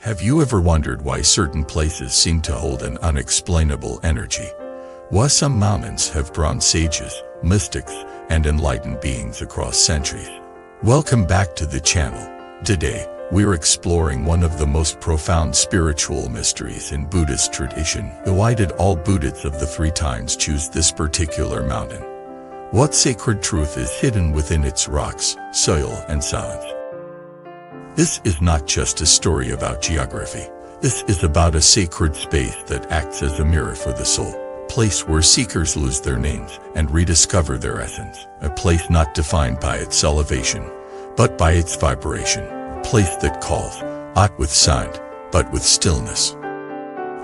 Have you ever wondered why certain places seem to hold an unexplainable energy? Why some mountains have drawn sages, mystics, and enlightened beings across centuries? Welcome back to the channel. Today, we're exploring one of the most profound spiritual mysteries in Buddhist tradition. Why did all Buddhists of the three times choose this particular mountain? What sacred truth is hidden within its rocks, soil, and silence? This is not just a story about geography. This is about a sacred space that acts as a mirror for the soul. A place where seekers lose their names and rediscover their essence. A place not defined by its elevation, but by its vibration. A place that calls, not with sound, but with stillness.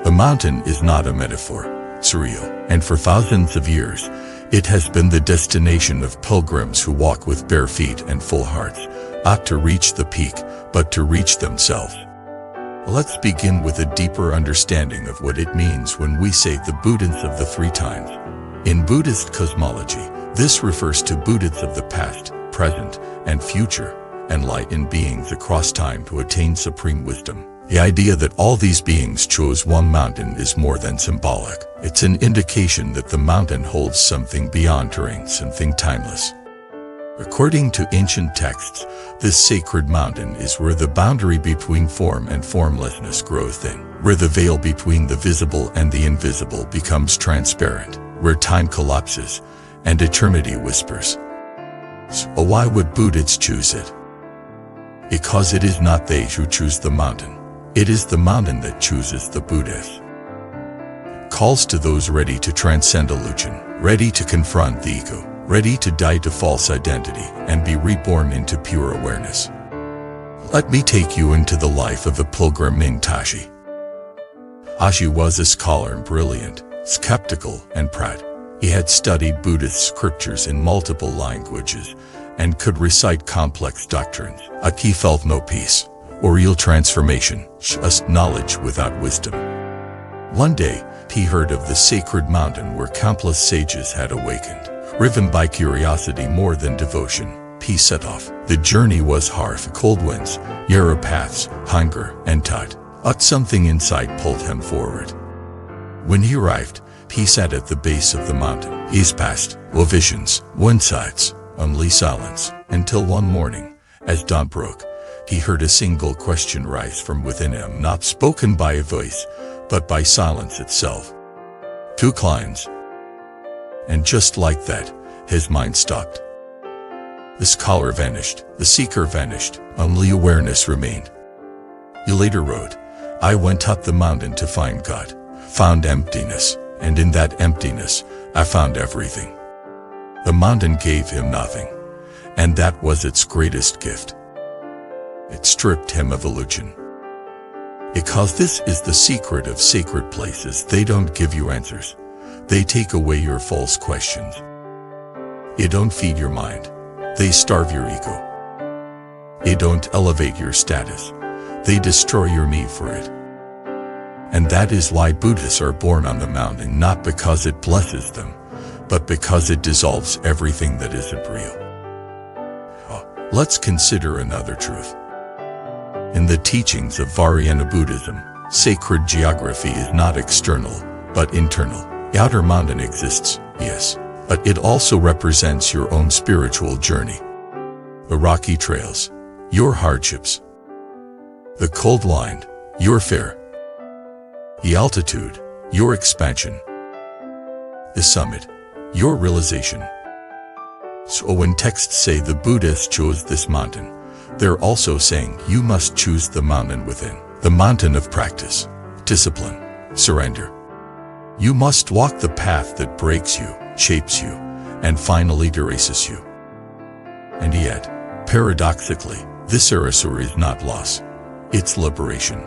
The mountain is not a metaphor. It's real. And for thousands of years, it has been the destination of pilgrims who walk with bare feet and full hearts, not to reach the peak, but to reach themselves. Let's begin with a deeper understanding of what it means when we say the Buddhists of the three times. In Buddhist cosmology, this refers to Buddhists of the past, present, and future, enlightened beings across time to attain supreme wisdom. The idea that all these beings chose one mountain is more than symbolic. It's an indication that the mountain holds something beyond terrain, something timeless. According to ancient texts, this sacred mountain is where the boundary between form and formlessness grows thin, where the veil between the visible and the invisible becomes transparent, where time collapses and eternity whispers. So why would Buddhists choose it? Because it is not they who choose the mountain. It is the mountain that chooses the Buddhists. Calls to those ready to transcend illusion, ready to confront the ego, ready to die to false identity and be reborn into pure awareness. Let me take you into the life of a pilgrim named Tashi. Tashi was a scholar, brilliant, skeptical, and proud. He had studied Buddhist scriptures in multiple languages and could recite complex doctrines. But he felt no peace or real transformation, just knowledge without wisdom. One day, he heard of the sacred mountain where countless sages had awakened. Driven by curiosity more than devotion, he set off. The journey was hard, cold winds, narrow paths, hunger, and tide. But something inside pulled him forward. When he arrived, he sat at the base of the mountain. His past, no visions, no insights, only silence, until one morning, as dawn broke, he heard a single question rise from within him, not spoken by a voice, but by silence itself. 2 climbs. And just like that, his mind stopped. The scholar vanished, the seeker vanished, only awareness remained. He later wrote, "I went up the mountain to find God, found emptiness, and in that emptiness, I found everything." The mountain gave him nothing, and that was its greatest gift. It stripped him of illusion. Because this is the secret of sacred places, they don't give you answers. They take away your false questions. They don't feed your mind. They starve your ego. They don't elevate your status. They destroy your need for it. And that is why Buddhists are born on the mountain, not because it blesses them, but because it dissolves everything that isn't real. Let's consider another truth. In the teachings of Vajrayana Buddhism, sacred geography is not external, but internal. The outer mountain exists, yes, but it also represents your own spiritual journey. The rocky trails, your hardships. The cold wind, your fear. The altitude, your expansion. The summit, your realization. So when texts say the Buddhists chose this mountain, they're also saying you must choose the mountain within, the mountain of practice, discipline, surrender. You must walk the path that breaks you, shapes you, and finally erases you. And yet, paradoxically, this erasure is not loss. It's liberation.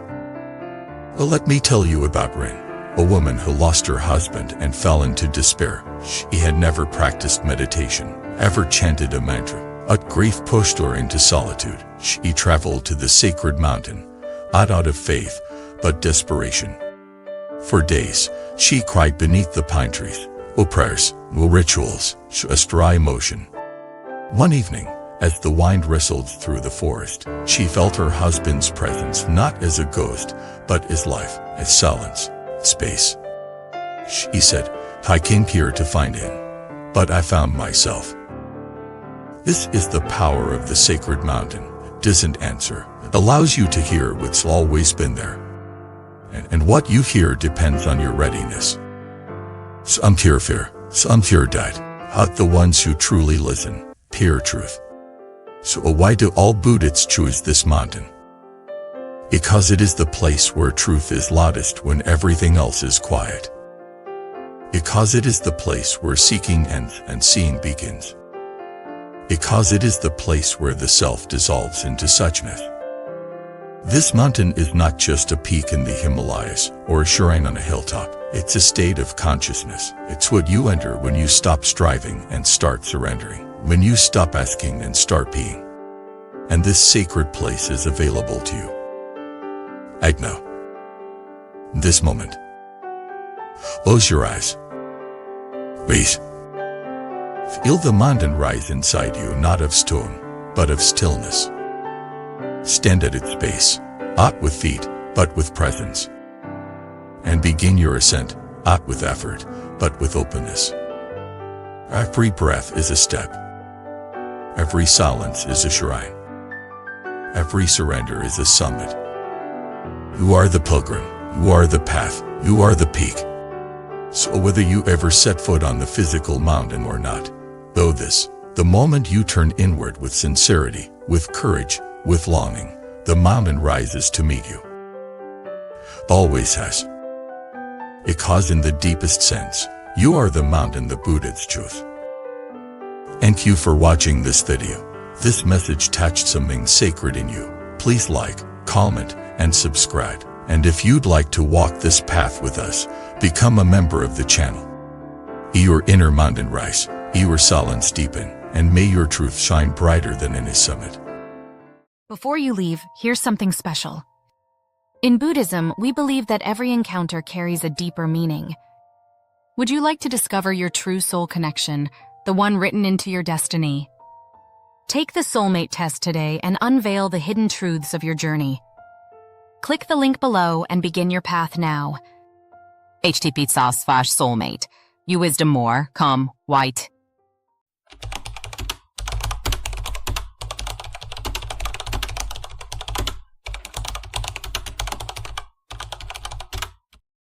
Well, let me tell you about Rin, a woman who lost her husband and fell into despair. She had never practiced meditation, ever chanted a mantra. But grief pushed her into solitude. She traveled to the sacred mountain, not out of faith, but desperation. For days, she cried beneath the pine trees. No prayers, no rituals, just raw emotion. One evening, As the wind whistled through the forest, she felt her husband's presence not as a ghost, but as life, as silence, space. She said, "I came here to find him, but I found myself." This is the power of the sacred mountain. Doesn't answer. It allows you to hear what's always been there. And what you hear depends on your readiness. Some hear fear, some hear doubt, but the ones who truly listen, hear truth. So why do all Buddhists choose this mountain? Because it is the place where truth is loudest when everything else is quiet. Because it is the place where seeking ends and seeing begins. Because it is the place where the self dissolves into suchness. This mountain is not just a peak in the Himalayas or a shrine on a hilltop. It's a state of consciousness. It's what you enter when you stop striving and start surrendering. When you stop asking and start being. And this sacred place is available to you. Right now. This moment. Close your eyes. Breathe. Feel the mountain rise inside you, not of stone, but of stillness. Stand at its base, not with feet, but with presence. And begin your ascent, not with effort, but with openness. Every breath is a step. Every silence is a shrine. Every surrender is a summit. You are the pilgrim, you are the path, you are the peak. So whether you ever set foot on the physical mountain or not, know this, the moment you turn inward with sincerity, with courage, with longing, the mountain rises to meet you. Always has. Because in the deepest sense, you are the mountain the Buddhists choose. Thank you for watching this video. This message touched something sacred in you. Please like, comment, and subscribe. And if you'd like to walk this path with us, become a member of the channel. May your inner mountain rise, may your silence deepen, and may your truth shine brighter than any summit. Before you leave, here's something special. In Buddhism, we believe that every encounter carries a deeper meaning. Would you like to discover your true soul connection, the one written into your destiny? Take the soulmate test today and unveil the hidden truths of your journey. Click the link below and begin your path now. http://soulmate. You wisdom more, come, white.